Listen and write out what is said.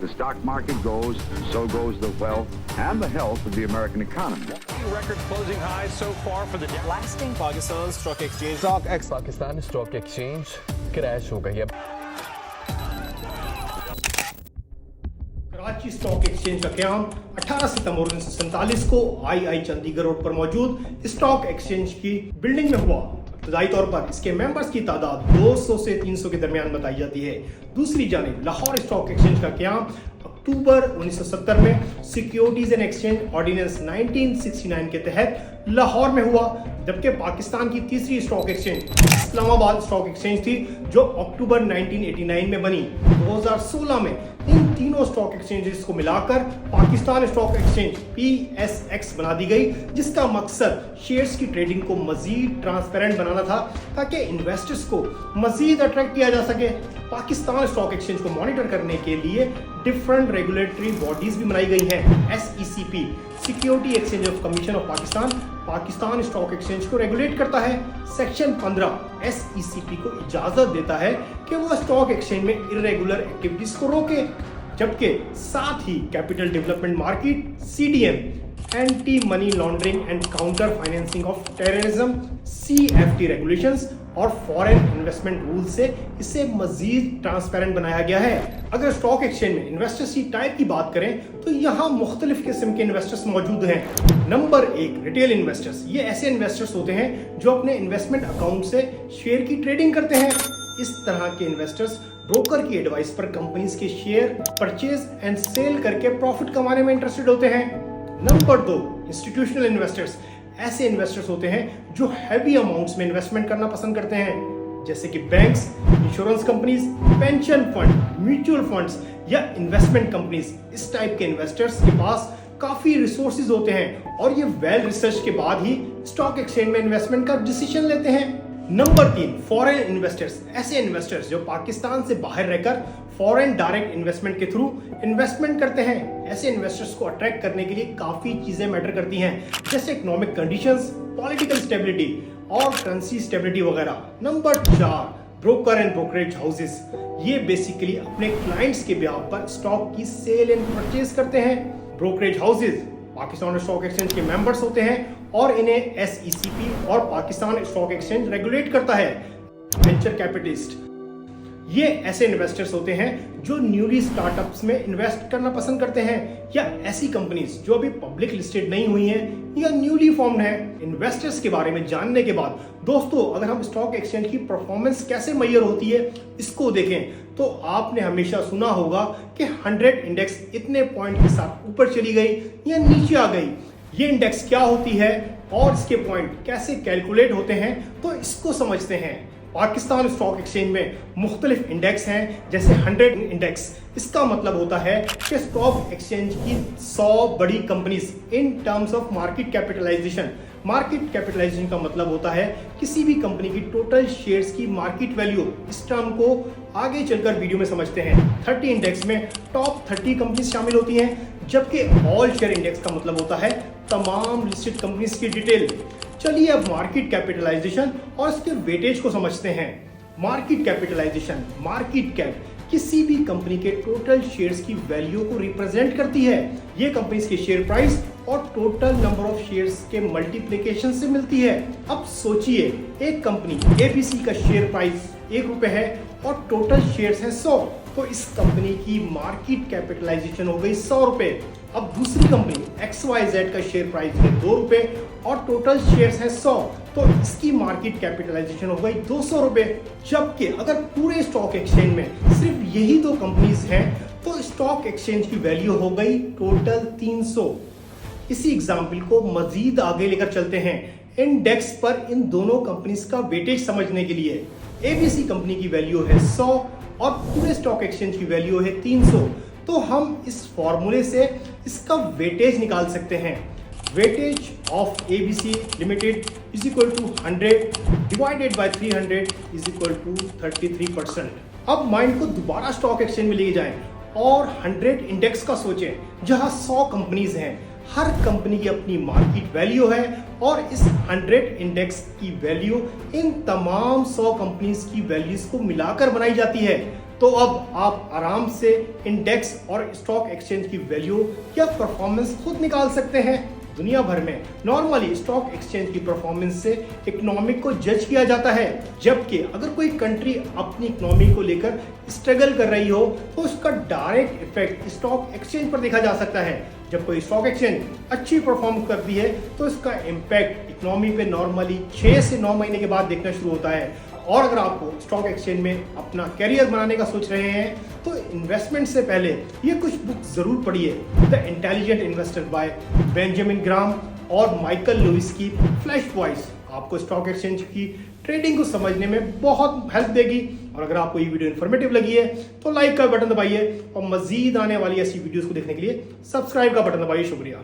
The stock market goes, so goes the wealth and the health of the American economy. Record closing highs so far for the lasting Pakistan Stock Exchange. Stock X Pakistan Stock Exchange crash हो गई है। Karachi stock exchange का क्याम 18 सितंबर 1947 को आई Chandigarh road पर मौजूद stock exchange की building में हुआ। इब्तदाई तौर पर इसके मेंबर्स की तादाद 200 से 300 के दरमियान बताई जाती है। दूसरी जानिब लाहौर स्टॉक एक्सचेंज का क्याम अक्टूबर 1970 में सिक्योरिटीज एंड एक्सचेंज ऑर्डिनेंस 1969 के तहत लाहौर में हुआ, जबकि पाकिस्तान की तीसरी stock exchange Islamabad stock exchange थी जो अक्टूबर 1989 में बनी। 2016 में इन तीनों स्टॉक एक्सचेंजेस को मिलाकर पाकिस्तान स्टॉक एक्सचेंज PSX बना दी गई, जिसका मकसद शेयर्स की ट्रेडिंग को मजीद ट्रांसपेरेंट बनाना था ताकि इन्वेस्टर्स को मजीद अट्रैक्ट किया जा सके। पाकिस्तान स्टॉक एक्सचेंज को मॉनिटर करने के लिए डिफरेंट रेगुलेटरी बॉडीज भी बनाई गई हैं। SECP security exchange of commission of Pakistan Pakistan stock exchange को रेगुलेट करता है। सेक्शन 15 SECP को इजाजत देता है कि वो स्टॉक एक्सचेंज में इरेगुलर एक्टिविटीज को रोके, जबकि साथ ही capital development market CDM anti money laundering and counter financing of terrorism CFT regulations और फॉरेन इन्वेस्टमेंट रूल से इसे मजीद ट्रांसपेरेंट बनाया गया है। अगर स्टॉक एक्सचेंज में इन्वेस्टर्स की टाइप की बात करें तो यहाँ मुख्तलिफ किस्म के इन्वेस्टर्स मौजूद हैं। Number 1 retail investors. ये ऐसे इन्वेस्टर्स होते हैं जो अपने इन्वेस्टमेंट अकाउंट से शेयर की ट्रेडिंग करते हैं। इस तरह के इन्वेस्टर्स ब्रोकर की एडवाइस पर कंपनीज के शेयर परचेज एंड सेल करके प्रॉफिट कमाने में इंटरेस्टेड होते हैं। Number 2 institutional investors. ऐसे इन्वेस्टर्स होते हैं जो हैवी अमाउंट्स में इन्वेस्टमेंट करना पसंद करते हैं, जैसे कि banks, insurance companies, pension fund, mutual funds या इन्वेस्टमेंट कंपनीज। इस टाइप के इन्वेस्टर्स के पास काफी रिसोर्सेज होते हैं और ये वेल रिसर्च के बाद ही स्टॉक एक्सचेंज में इन्वेस्टमेंट का डिसीजन लेते हैं। Number 3 foreign investors. ऐसे इन्वेस्टर्स जो पाकिस्तान से बाहर रहकर फॉरेन डायरेक्ट इन्वेस्टमेंट के थ्रू इन्वेस्टमेंट करते हैं। ऐसे इन्वेस्टर्स को अट्रैक्ट करने के लिए काफी चीजें मैटर करती हैं, जैसे इकोनॉमिक कंडीशंस, पॉलिटिकल स्टेबिलिटी और करेंसी स्टेबिलिटी वगैरह। Number 4 broker and brokerage houses. ये बेसिकली अपने क्लाइंट्स के ब्याह पर स्टॉक की सेल एंड परचेज करते हैं। Brokerage houses Pakistan stock exchange के मेंबर्स होते हैं और इन्हें SECP और पाकिस्तान स्टॉक एक्सचेंज रेगुलेट करता है। Venture capitalist. ये ऐसे इन्वेस्टर्स होते हैं जो न्यूली स्टार्टअप्स में इन्वेस्ट करना पसंद करते हैं या ऐसी कंपनीज जो अभी पब्लिक लिस्टेड नहीं हुई हैं या न्यूली फॉर्म्ड हैं। इन्वेस्टर्स के बारे में जानने के बाद दोस्तों, अगर हम स्टॉक एक्सचेंज की परफॉर्मेंस कैसे मेजर होती है इसको देखें तो आपने हमेशा सुना होगा कि 100 इंडेक्स इतने पॉइंट के साथ ऊपर चली गई या नीचे आ गई। ये इंडेक्स क्या होती है और इसके पॉइंट कैसे कैलकुलेट होते हैं, तो इसको समझते हैं। पाकिस्तान स्टॉक एक्सचेंज में मुख्तलिफ इंडेक्स हैं, जैसे 100 इंडेक्स। इसका मतलब होता है कि स्टॉक एक्सचेंज की 100 बड़ी companies in terms of market capitalisation. Market capitalisation का मतलब होता है किसी भी कंपनी की टोटल शेयर्स की मार्केट वैल्यू। इस टर्म को आगे चलकर वीडियो में समझते हैं। 30 इंडेक्स में टॉप 30 कंपनीज शामिल होती हैं, जबकि ऑल शेयर इंडेक्स का मतलब होता है तमाम लिस्टेड कंपनीज की डिटेल। चलिए अब मार्केट कैपिटलाइजेशन और इसके वेटेज को समझते हैं। मार्केट कैपिटलाइजेशन, मार्केट कैप, किसी भी कंपनी के टोटल शेयर्स की वैल्यू को रिप्रेजेंट करती है। ये कंपनीज के शेयर प्राइस और टोटल नंबर ऑफ शेयर्स के मल्टीप्लिकेशन से मिलती है। अब सोचिए, एक कंपनी ABC का शेयर प्राइस ₹1 है और टोटल शेयर्स हैं 100, तो इस कंपनी की मार्केट कैपिटलाइजेशन हो गई ₹100। अब दूसरी कंपनी XYZ का शेयर प्राइस है ₹2 और टोटल शेयर्स हैं 100, तो इसकी मार्केट कैपिटलाइजेशन हो गई ₹200। जबकि अगर पूरे स्टॉक एक्सचेंज में सिर्फ यही 2 कंपनीज हैं तो स्टॉक एक्सचेंज की वैल्यू हो गई टोटल 300। इसी एग्जाम्पल को मजीद आगे लेकर चलते हैं इंडेक्स पर इन दोनों कंपनीज का वेटेज समझने के लिए। ABC कंपनी की वैल्यू है 100 और पूरे स्टॉक एक्सचेंज की वैल्यू है 300, तो हम इस फॉर्मूले से इसका वेटेज निकाल सकते हैं। Weightage of ABC limited is equal to 100 divided by 300 is equal to 33%। अब माइंड को दोबारा स्टॉक एक्सचेंज में लेके जाएं और 100 इंडेक्स का सोचें, जहां 100 कंपनीज हैं। हर कंपनी की अपनी मार्केट वैल्यू है और इस 100 इंडेक्स की वैल्यू इन तमाम 100 कंपनीज की वैल्यूज को मिलाकर बनाई जाती है। तो अब आप आराम से इंडेक्स और स्टॉक एक्सचेंज की वैल्यू या परफॉर्मेंस खुद निकाल सकते हैं। दुनिया भर में नॉर्मली स्टॉक एक्सचेंज की परफॉर्मेंस से इकोनॉमिक को जज किया जाता है, जबकि अगर कोई कंट्री अपनी इकोनॉमी को लेकर स्ट्रगल कर रही हो तो उसका डायरेक्ट इफेक्ट स्टॉक एक्सचेंज पर देखा जा सकता है। जब कोई स्टॉक एक्सचेंज अच्छी परफॉर्म करती है तो इसका इम्पैक्ट इकोनॉमी पे नॉर्मली 6 से 9 महीने के बाद देखना शुरू होता है। और अगर आपको स्टॉक एक्सचेंज में अपना कैरियर बनाने का सोच रहे हैं तो इन्वेस्टमेंट से पहले ये कुछ बुक जरूर पढ़िए। The intelligent investor by Benjamin Graham और माइकल लुइस की फ्लैश वॉइस आपको स्टॉक एक्सचेंज की ट्रेडिंग को समझने में बहुत हेल्प देगी। और अगर आपको ये वीडियो इन्फॉर्मेटिव लगी है तो लाइक का बटन दबाइए और मजीद आने वाली ऐसी वीडियोस को देखने के लिए सब्सक्राइब का बटन दबाइए। शुक्रिया।